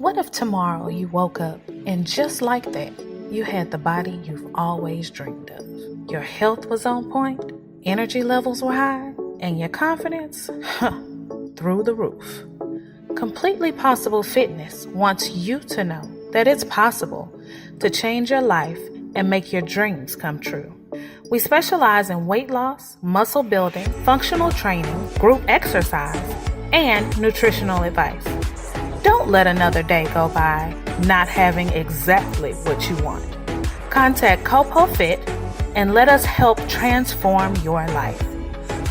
What if tomorrow you woke up and just like that, you had the body you've always dreamed of? Your health was on point, energy levels were high, and your confidence, through the roof. Completely Possible Fitness wants you to know that it's possible to change your life and make your dreams come true. We specialize in weight loss, muscle building, functional training, group exercise, and nutritional advice. Don't let another day go by not having exactly what you want. Contact Copo Fit and let us help transform your life.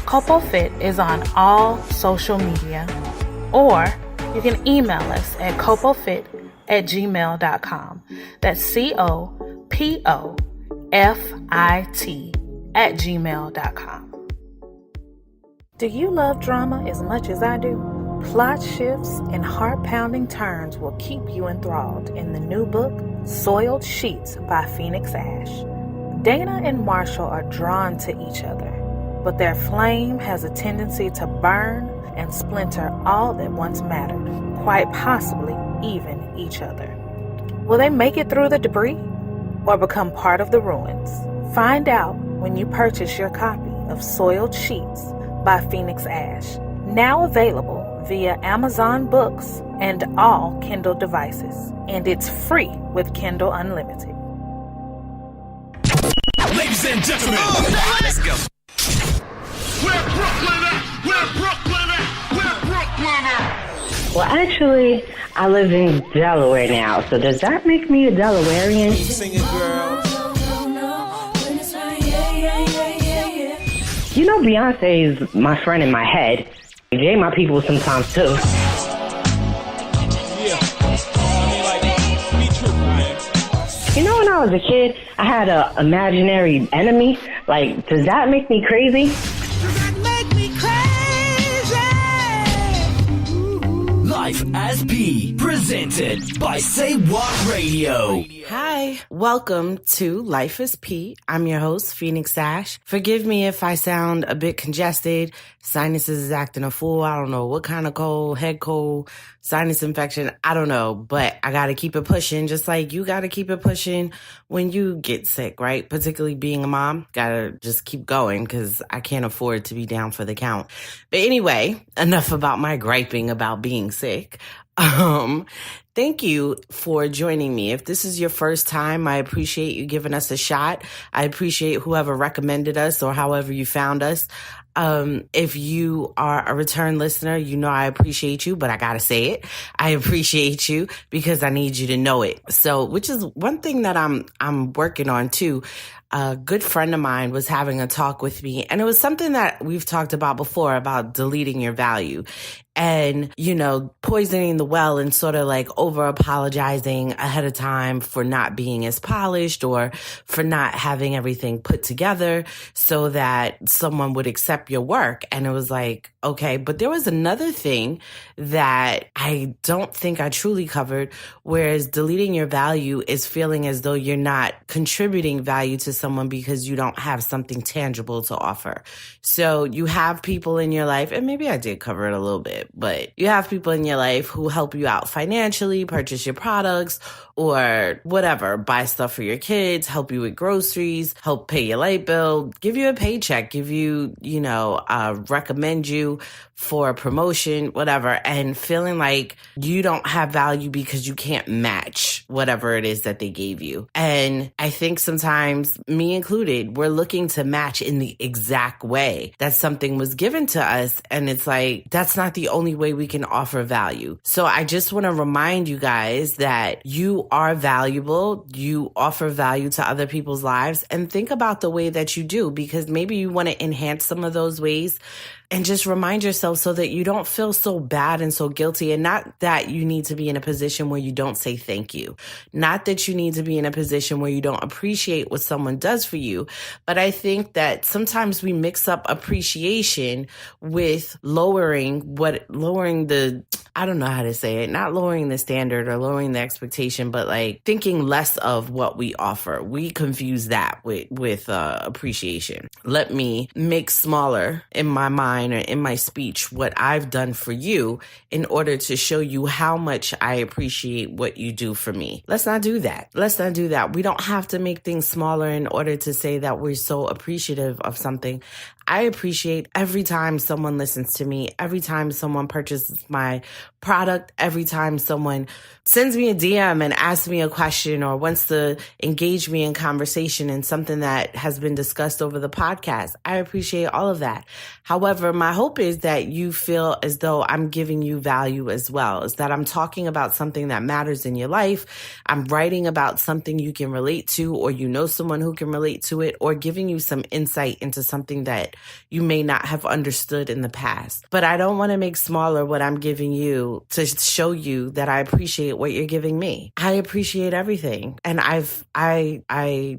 Copo Fit is on all social media, or you can email us at copofit@gmail.com. That's COPOFIT@gmail.com. Do you love drama as much as I do? Plot shifts and heart-pounding turns will keep you enthralled in the new book, Soiled Sheets by Phoenix Ash. Dana and Marshall are drawn to each other, but their flame has a tendency to burn and splinter all that once mattered, quite possibly even each other. Will they make it through the debris or become part of the ruins? Find out when you purchase your copy of Soiled Sheets by Phoenix Ash, now available via Amazon Books and all Kindle devices, and it's free with Kindle Unlimited. Ladies and gentlemen, let's go. Where Brooklyn at? Where Brooklyn at? Where Brooklyn at? Well, actually, I live in Delaware now, so does that make me a Delawarean? Sing it, girl. You know, Beyonce is my friend in my head. Jay my people sometimes, too. Yeah. I mean, like, be true, man. You know, when I was a kid, I had an imaginary enemy. Like, does that make me crazy? Life as P, presented by Say What Radio. Hi, welcome to Life is P. I'm your host, Phoenix Ash. Forgive me if I sound a bit congested. Sinuses is acting a fool. I don't know what kind of cold, head cold, sinus infection. I don't know, but I got to keep it pushing, just like you got to keep it pushing when you get sick, right? Particularly being a mom, got to just keep going because I can't afford to be down for the count. But anyway, enough about my griping about being sick. Thank you for joining me. If this is your first time, I appreciate you giving us a shot. I appreciate whoever recommended us or however you found us. If you are a return listener, you know I appreciate you, but I gotta say it. I appreciate you because I need you to know it. So, which is one thing that I'm working on too. A good friend of mine was having a talk with me, and it was something that we've talked about before about deleting your value and, you know, poisoning the well and sort of like over apologizing ahead of time for not being as polished or for not having everything put together so that someone would accept your work. And it was like, okay, but there was another thing that I don't think I truly covered, whereas deleting your value is feeling as though you're not contributing value to someone because you don't have something tangible to offer. So you have people in your life, and maybe I did cover it a little bit, but you have people in your life who help you out financially, purchase your products or whatever, buy stuff for your kids, help you with groceries, help pay your light bill, give you a paycheck, give you, recommend you for a promotion, whatever, and feeling like you don't have value because you can't match whatever it is that they gave you. And I think sometimes, me included, we're looking to match in the exact way that something was given to us. And it's like, that's not the only way we can offer value. So I just want to remind you guys that you are valuable. You offer value to other people's lives, and think about the way that you do, because maybe you want to enhance some of those ways. And just remind yourself so that you don't feel so bad and so guilty. And not that you need to be in a position where you don't say thank you. Not that you need to be in a position where you don't appreciate what someone does for you. But I think that sometimes we mix up appreciation with lowering the I don't know how to say it, not lowering the standard or lowering the expectation, but like thinking less of what we offer. We confuse that with appreciation. Let me make smaller in my mind or in my speech what I've done for you in order to show you how much I appreciate what you do for me. Let's not do that. Let's not do that. We don't have to make things smaller in order to say that we're so appreciative of something. I appreciate every time someone listens to me, every time someone purchases my product, every time someone sends me a DM and asks me a question or wants to engage me in conversation in something that has been discussed over the podcast. I appreciate all of that. However, my hope is that you feel as though I'm giving you value as well, is that I'm talking about something that matters in your life. I'm writing about something you can relate to, or you know someone who can relate to it, or giving you some insight into something that you may not have understood in the past. But I don't want to make smaller what I'm giving you to show you that I appreciate what you're giving me. I appreciate everything. And I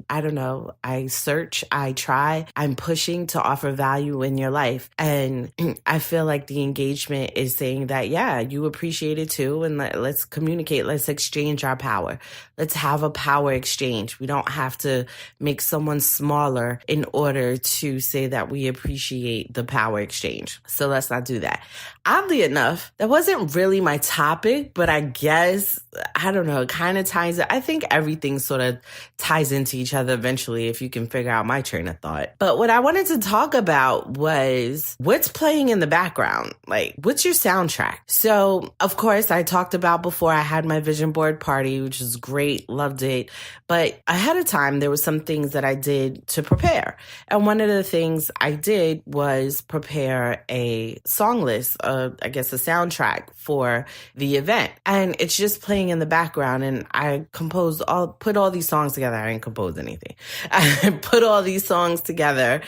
don't know, I search, I try, I'm pushing to offer value in your life. And I feel like the engagement is saying that, yeah, you appreciate it too. And let's communicate. Let's exchange our power. Let's have a power exchange. We don't have to make someone smaller in order to say that we appreciate the power exchange. So let's not do that. Oddly enough, that wasn't really my topic, but I guess, I don't know, it kind of ties it. I think everything sort of ties into each other eventually if you can figure out my train of thought. But what I wanted to talk about was what's playing in the background? Like, what's your soundtrack? So, of course, I talked about before I had my vision board party, which was great, loved it. But ahead of time, there were some things that I did to prepare. And one of the things I did was prepare a song list, I guess a soundtrack for the event. And it's just playing in the background. And I put all these songs together. I didn't compose anything. I put all these songs together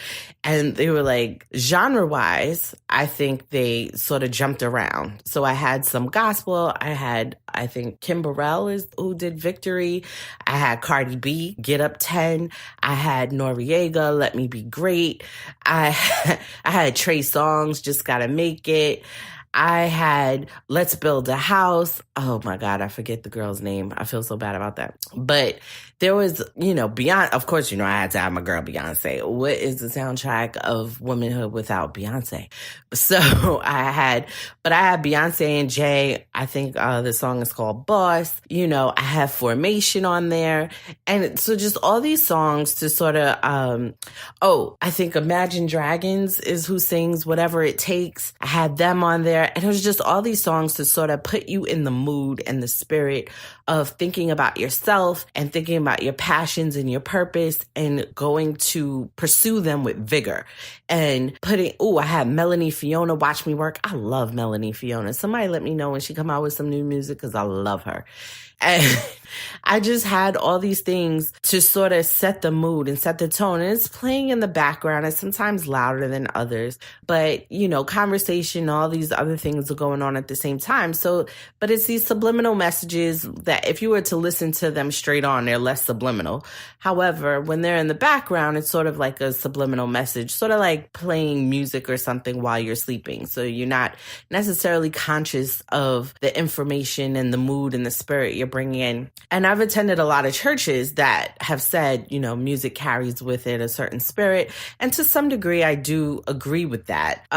and they were like genre-wise, I think they sort of jumped around. So I had some gospel. I think Kim Burrell is who did Victory. I had Cardi B, Get Up 10. I had Noriega, Let Me Be Great. I had Trey Songz, Just Gotta Make It. I had Let's Build a House. Oh my God, I forget the girl's name. I feel so bad about that. But there was, Beyonce. Of course, I had to have my girl Beyonce. What is the soundtrack of womanhood without Beyonce? So I had Beyonce and Jay. I think the song is called Boss. I have Formation on there. And so just all these songs to sort of, I think Imagine Dragons is who sings Whatever It Takes. I had them on there. And it was just all these songs to sort of put you in the mood and the spirit of thinking about yourself and thinking about your passions and your purpose and going to pursue them with vigor. And I had Melanie Fiona, Watch Me Work. I love Melanie Fiona. Somebody let me know when she come out with some new music because I love her. And I just had all these things to sort of set the mood and set the tone. And it's playing in the background. It's sometimes louder than others. But, conversation, all these other things are going on at the same time. So, but it's these subliminal messages that if you were to listen to them straight on, they're less subliminal. However, when they're in the background, it's sort of like a subliminal message, sort of like playing music or something while you're sleeping. So you're not necessarily conscious of the information and the mood and the spirit you're bringing in. And I've attended a lot of churches that have said, music carries with it a certain spirit. And to some degree, I do agree with that,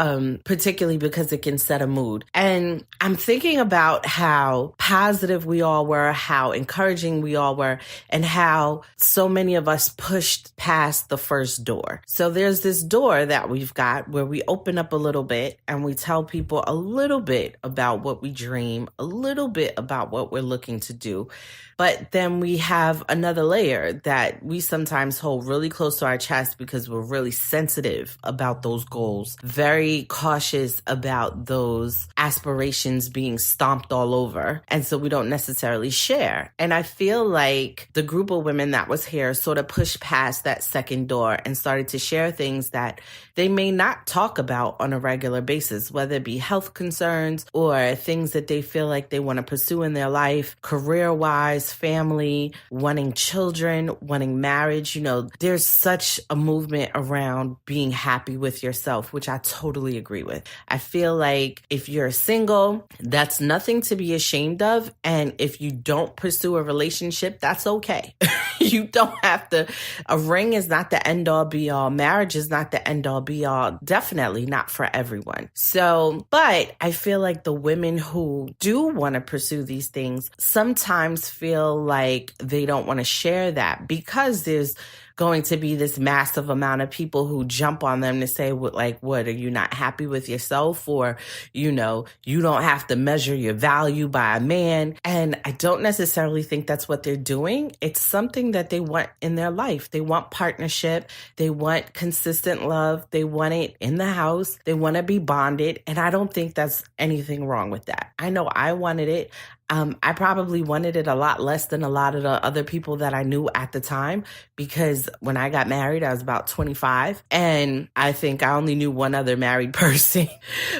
particularly because it can set a mood. And I'm thinking about how positive we all were, how encouraging we all were, and how so many of us pushed past the first door. So there's this door that we've got where we open up a little bit and we tell people a little bit about what we dream, a little bit about what we're looking to do. But then we have another layer that we sometimes hold really close to our chest because we're really sensitive about those goals, very cautious about those aspirations being stomped all over. And so we don't necessarily share. And I feel like the group of women that was here sort of pushed past that second door and started to share things that they may not talk about on a regular basis, whether it be health concerns or things that they feel like they want to pursue in their life, career career-wise, family, wanting children, wanting marriage. You know, there's such a movement around being happy with yourself, which I totally agree with. I feel like if you're single, that's nothing to be ashamed of. And if you don't pursue a relationship, that's okay. You don't have to. A ring is not the end all be all. Marriage is not the end all be all. Definitely not for everyone. So, but I feel like the women who do want to pursue these things sometimes feel like they don't want to share that because there's going to be this massive amount of people who jump on them to say, what, are you not happy with yourself? Or, you know, you don't have to measure your value by a man. And I don't necessarily think that's what they're doing. It's something that they want in their life. They want partnership. They want consistent love. They want it in the house. They want to be bonded. And I don't think that's anything wrong with that. I know I wanted it. I probably wanted it a lot less than a lot of the other people that I knew at the time, because when I got married, I was about 25. And I think I only knew one other married person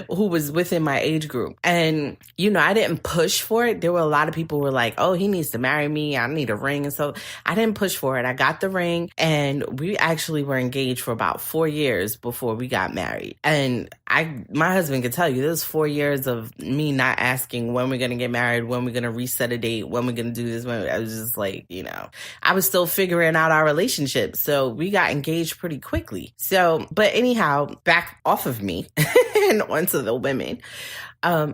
who was within my age group. And, you know, I didn't push for it. There were a lot of people who were like, oh, he needs to marry me. I need a ring. And so I didn't push for it. I got the ring, and we actually were engaged for about 4 years before we got married. And my husband could tell you, there was 4 years of me not asking when we're going to get married, when we're going to reset a date, when we're going to do this. I was just like, you know, I was still figuring out our relationship. So we got engaged pretty quickly. So, but anyhow, back off of me and onto the women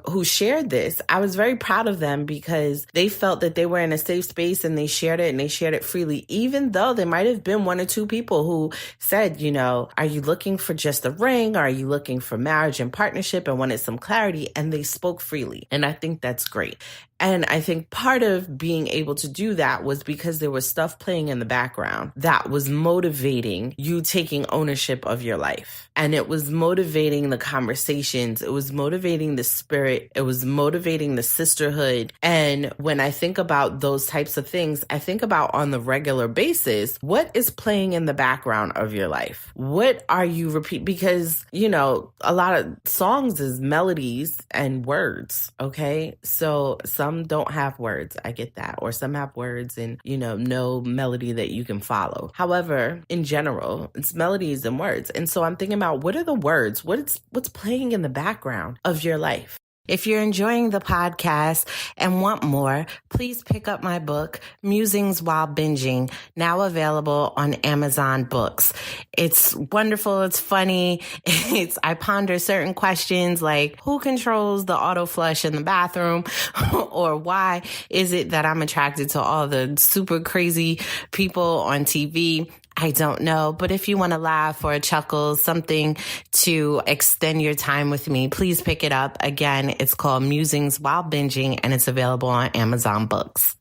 who shared this. I was very proud of them because they felt that they were in a safe space and they shared it freely, even though there might have been one or two people who said, you know, are you looking for just a ring? Or are you looking for marriage and partnership and wanted some clarity? And they spoke freely. And I think that's great. And I think part of being able to do that was because there was stuff playing in the background that was motivating you taking ownership of your life. And it was motivating the conversations. It was motivating the spirit. It was motivating the sisterhood. And when I think about those types of things, I think about on the regular basis, what is playing in the background of your life? What are you repeat? Because, you know, a lot of songs is melodies and words. Okay. So some don't have words. I get that. Or some have words and, you know, no melody that you can follow. However, in general, it's melodies and words. And so I'm thinking about, what are the words? What's playing in the background of your life? If you're enjoying the podcast and want more, please pick up my book, Musings While Binging, now available on Amazon Books. It's wonderful. It's funny. I ponder certain questions like, who controls the auto flush in the bathroom? Or why is it that I'm attracted to all the super crazy people on TV? I don't know, but if you want to laugh or chuckle, something to extend your time with me, please pick it up. Again, it's called Musings While Binging, and it's available on Amazon Books.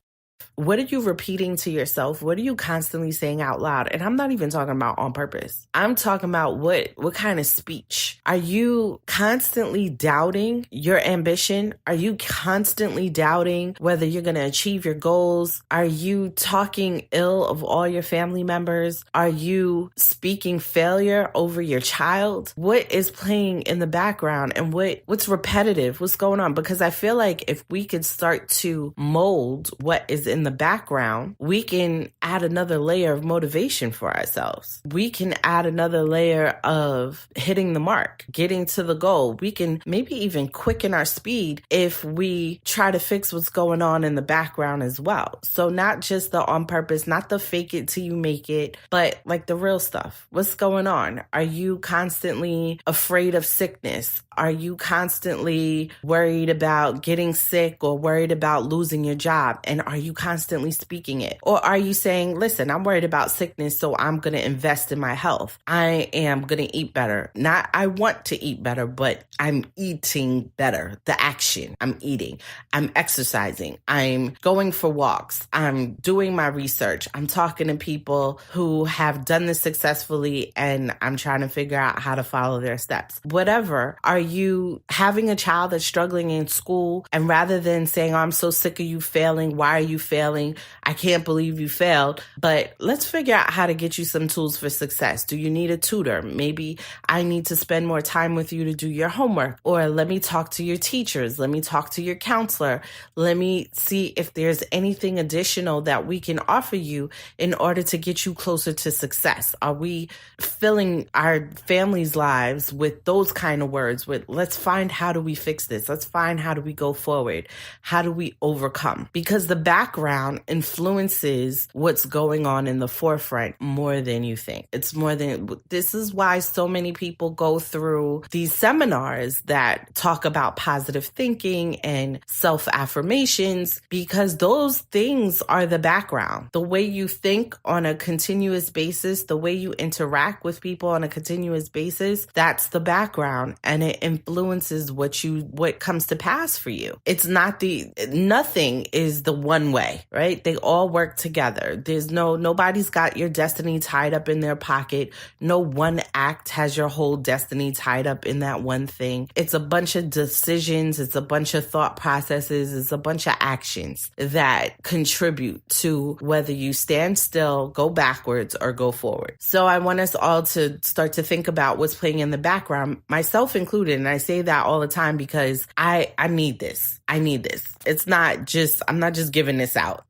What are you repeating to yourself? What are you constantly saying out loud? And I'm not even talking about on purpose. I'm talking about what kind of speech? Are you constantly doubting your ambition? Are you constantly doubting whether you're going to achieve your goals? Are you talking ill of all your family members? Are you speaking failure over your child? What is playing in the background, and what's repetitive? What's going on? Because I feel like if we could start to mold what is in the background, we can add another layer of motivation for ourselves. We can add another layer of hitting the mark, getting to the goal. We can maybe even quicken our speed if we try to fix what's going on in the background as well. So not just the on purpose, not the fake it till you make it, but like the real stuff. What's going on? Are you constantly afraid of sickness? Are you constantly worried about getting sick or worried about losing your job? And are you constantly speaking it? Or are you saying, listen, I'm worried about sickness, so I'm going to invest in my health. I am going to eat better. Not I want to eat better, but I'm eating better. The action, I'm eating, I'm exercising, I'm going for walks, I'm doing my research, I'm talking to people who have done this successfully, and I'm trying to figure out how to follow their steps. Whatever. Are you having a child that's struggling in school, and rather than saying, oh, I'm so sick of you failing, why are you failing? failing. I can't believe you failed. But let's figure out how to get you some tools for success. Do you need a tutor? Maybe I need to spend more time with you to do your homework. Or let me talk to your teachers. Let me talk to your counselor. Let me see if there's anything additional that we can offer you in order to get you closer to success. Are we filling our families' lives with those kind of words? With let's find how do we fix this? Let's find how do we go forward? How do we overcome? Because the background influences what's going on in the forefront more than you think. It's more than, this is why so many people go through these seminars that talk about positive thinking and self-affirmations, because those things are the background. The way you think on a continuous basis, the way you interact with people on a continuous basis, that's the background, and it influences what comes to pass for you. It's not nothing is the one way, right? They all work together. Nobody's got your destiny tied up in their pocket. No one act has your whole destiny tied up in that one thing. It's a bunch of decisions. It's a bunch of thought processes. It's a bunch of actions that contribute to whether you stand still, go backwards, or go forward. So I want us all to start to think about what's playing in the background, myself included. And I say that all the time because I need this. I need this. It's not just, I'm not just giving this out.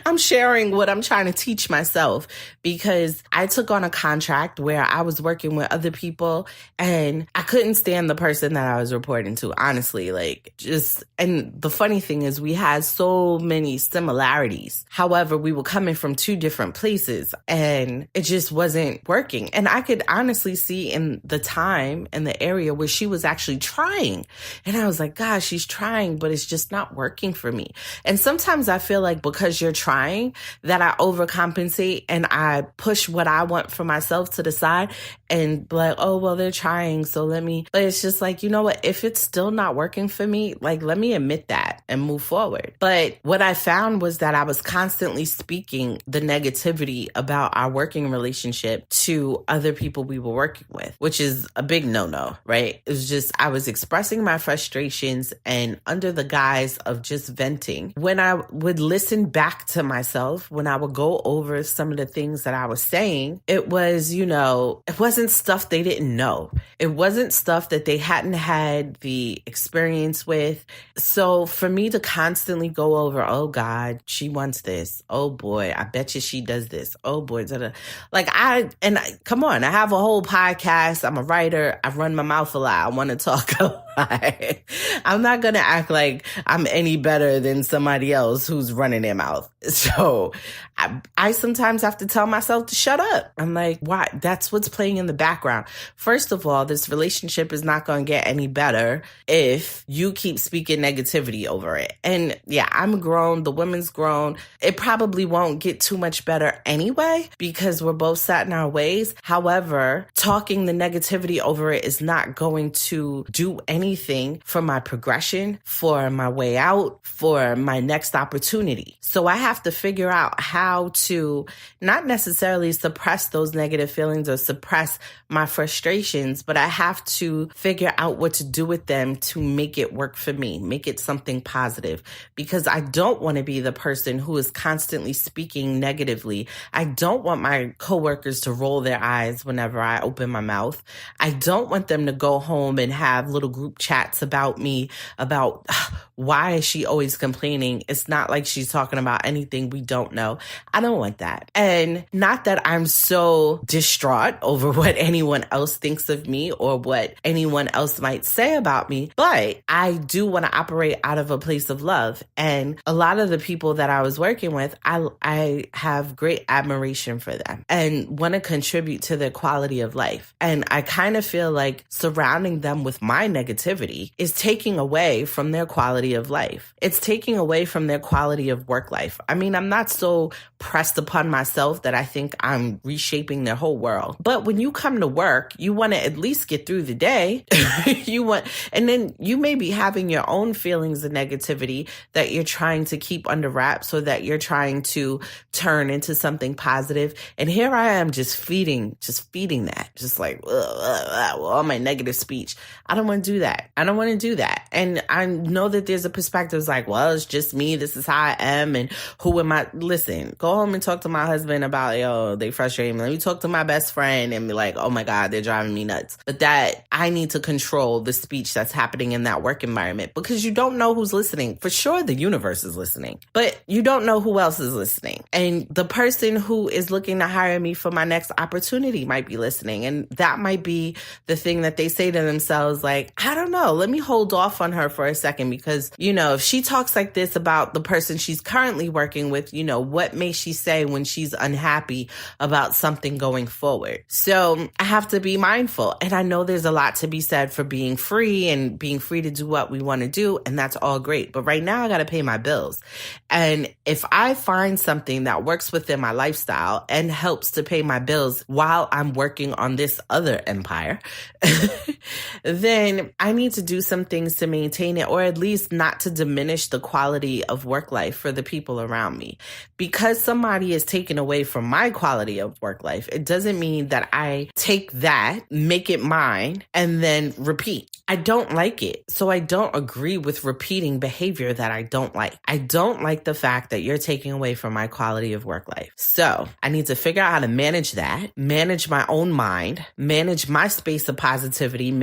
I'm sharing what I'm trying to teach myself, because I took on a contract where I was working with other people and I couldn't stand the person that I was reporting to, honestly. And the funny thing is we had so many similarities. However, we were coming from two different places and it just wasn't working. And I could honestly see in the time and the area where she was actually trying. And I was like, gosh, she's trying, but it's just not working for me. And sometimes I feel like because you're trying that I overcompensate and I push what I want for myself to the side and be like, oh, well, they're trying. So but it's just like, you know what, if it's still not working for me, let me admit that and move forward. But what I found was that I was constantly speaking the negativity about our working relationship to other people we were working with, which is a big no-no, right? It was just, I was expressing my frustrations and under the guise of just venting. When I would listen back to myself, when I would go over some of the things that I was saying, it was, it wasn't stuff they didn't know. It wasn't stuff that they hadn't had the experience with. So for me to constantly go over, oh God, she wants this. Oh boy, I bet you she does this. Oh boy. Come on, I have a whole podcast. I'm a writer. I run my mouth a lot. I want to talk a lot. I'm not going to act like I'm any better than somebody else who's running their mouth. So I sometimes have to tell myself to shut up. I'm like, why? That's what's playing in the background. First of all, this relationship is not going to get any better if you keep speaking negativity over it. And yeah, I'm grown. The woman's grown. It probably won't get too much better anyway because we're both set in our ways. However, talking the negativity over it is not going to do anything for my progression, for my way out, for my next opportunity. So I have to figure out how to not necessarily suppress those negative feelings or suppress my frustrations, but I have to figure out what to do with them to make it work for me, make it something positive, because I don't want to be the person who is constantly speaking negatively. I don't want my coworkers to roll their eyes whenever I open my mouth. I don't want them to go home and have little group chats about me, about why is she always complaining? It's not like she's talking about anything we don't know. I don't want that. And not that I'm so distraught over what anyone else thinks of me or what anyone else might say about me, but I do want to operate out of a place of love. And a lot of the people that I was working with, I have great admiration for them and want to contribute to their quality of life. And I kind of feel like surrounding them with my negativity is taking away from their quality of life. It's taking away from their quality of work life. I mean, I'm not so pressed upon myself that I think I'm reshaping their whole world. But when you come to work, you want to at least get through the day. And then you may be having your own feelings of negativity that you're trying to keep under wraps so that you're trying to turn into something positive. And here I am just feeding that, just like all my negative speech. I don't want to do that. And I know that there's a perspective like, well, it's just me. This is how I am. And who am I? Listen, go home and talk to my husband about, they frustrate me. Let me talk to my best friend and be like, oh my God, they're driving me nuts. But that I need to control the speech that's happening in that work environment, because you don't know who's listening. For sure, the universe is listening, but you don't know who else is listening. And the person who is looking to hire me for my next opportunity might be listening. And that might be the thing that they say to themselves, like, I don't know, let me hold off on her for a second, because, if she talks like this about the person she's currently working with, what may she say when she's unhappy about something going forward? So I have to be mindful. And I know there's a lot to be said for being free and being free to do what we want to do. And that's all great. But right now I got to pay my bills. And if I find something that works within my lifestyle and helps to pay my bills while I'm working on this other empire, then I need to do some things to maintain it, or at least not to diminish the quality of work life for the people around me. Because somebody is taken away from my quality of work life, it doesn't mean that I take that, make it mine, and then repeat. I don't like it. So I don't agree with repeating behavior that I don't like. I don't like the fact that you're taking away from my quality of work life. So I need to figure out how to manage that, manage my own mind, manage my space of positivity,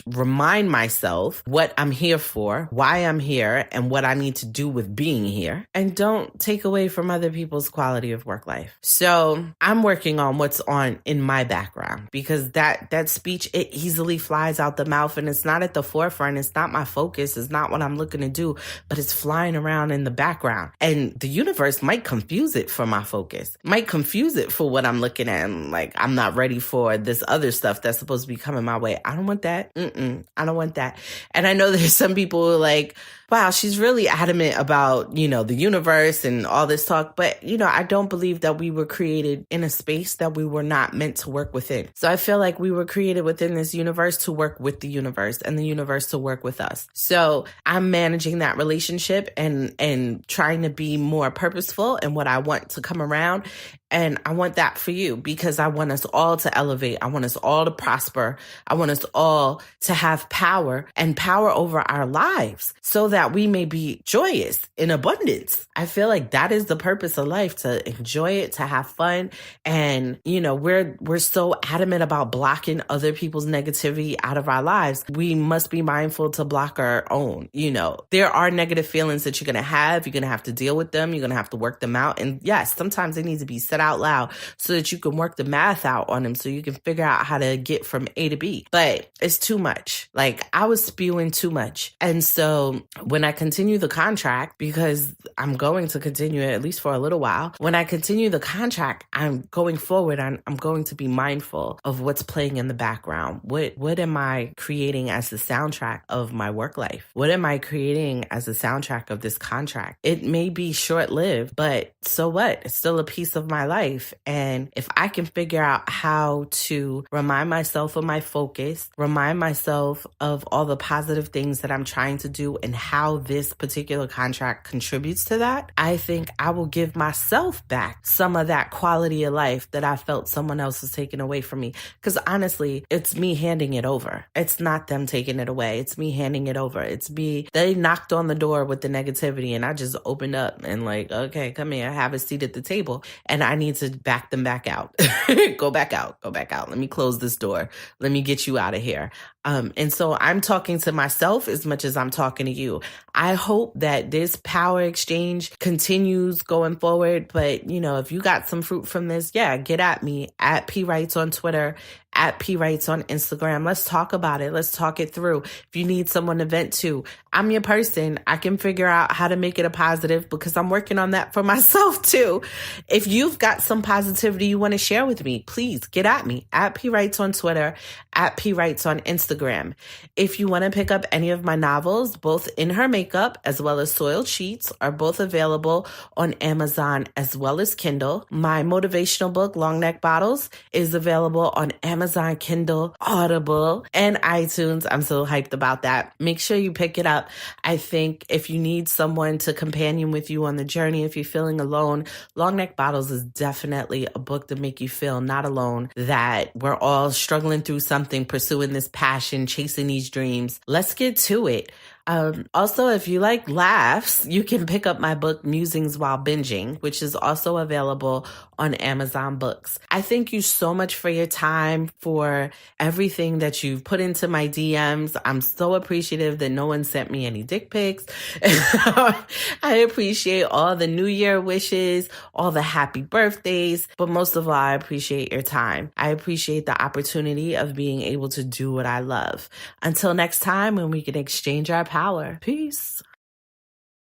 remind myself what I'm here for, why I'm here, and what I need to do with being here, and don't take away from other people's quality of work life. So I'm working on what's on in my background, because that speech, it easily flies out the mouth, and it's not at the forefront. It's not my focus. It's not what I'm looking to do, but it's flying around in the background. And the universe might confuse it for my focus, might confuse it for what I'm looking at. And like, I'm not ready for this other stuff that's supposed to be coming my way. I don't want that. I don't want that. And I know there's some people who are like, wow, she's really adamant about, the universe and all this talk. But, I don't believe that we were created in a space that we were not meant to work within. So I feel like we were created within this universe to work with the universe, and the universe to work with us. So I'm managing that relationship and trying to be more purposeful in what I want to come around. And I want that for you, because I want us all to elevate. I want us all to prosper. I want us all to have power and power over our lives so that we may be joyous in abundance. I feel like that is the purpose of life, to enjoy it, to have fun. And, we're so adamant about blocking other people's negativity out of our lives. We must be mindful to block our own. There are negative feelings that you're going to have. You're going to have to deal with them. You're going to have to work them out. And yes, sometimes they need to be said out loud so that you can work the math out on them, so you can figure out how to get from A to B. But it's too much. Like, I was spewing too much. And so when I continue the contract, because I'm going to continue it at least for a little while, when I continue the contract, I'm going forward. I'm going to be mindful of what's playing in the background. What am I creating as the soundtrack of my work life? What am I creating as the soundtrack of this contract? It may be short-lived, but so what? It's still a piece of my life. And if I can figure out how to remind myself of my focus, remind myself of all the positive things that I'm trying to do and how this particular contract contributes to that, I think I will give myself back some of that quality of life that I felt someone else was taking away from me. Because honestly, it's me handing it over. It's not them taking it away. It's me handing it over. It's me. They knocked on the door with the negativity, and I just opened up and like, okay, come here, have a seat at the table. And I need to back them back out. Go back out. Let me close this door. Let me get you out of here. And so I'm talking to myself as much as I'm talking to you. I hope that this power exchange continues going forward. But, if you got some fruit from this, get at me at P Writes on Twitter, at P Writes on Instagram. Let's talk about it. Let's talk it through. If you need someone to vent to, I'm your person. I can figure out how to make it a positive, because I'm working on that for myself too. If you've got some positivity you want to share with me, please get at me at P Writes on Twitter, at P Writes on Instagram. If you want to pick up any of my novels, both In Her Makeup as well as Soiled Sheets, are both available on Amazon as well as Kindle. My motivational book, Long Neck Bottles, is available on Amazon, Kindle, Audible, and iTunes. I'm so hyped about that. Make sure you pick it up. I think if you need someone to companion with you on the journey, if you're feeling alone, Long Neck Bottles is definitely a book to make you feel not alone, that we're all struggling through something, pursuing this passion, chasing these dreams. Let's get to it. Also, if you like laughs, you can pick up my book, Musings While Binging, which is also available on Amazon Books. I thank you so much for your time, for everything that you've put into my DMs. I'm so appreciative that no one sent me any dick pics. I appreciate all the New Year wishes, all the happy birthdays, but most of all, I appreciate your time. I appreciate the opportunity of being able to do what I love. Until next time, when we can exchange our power. Peace.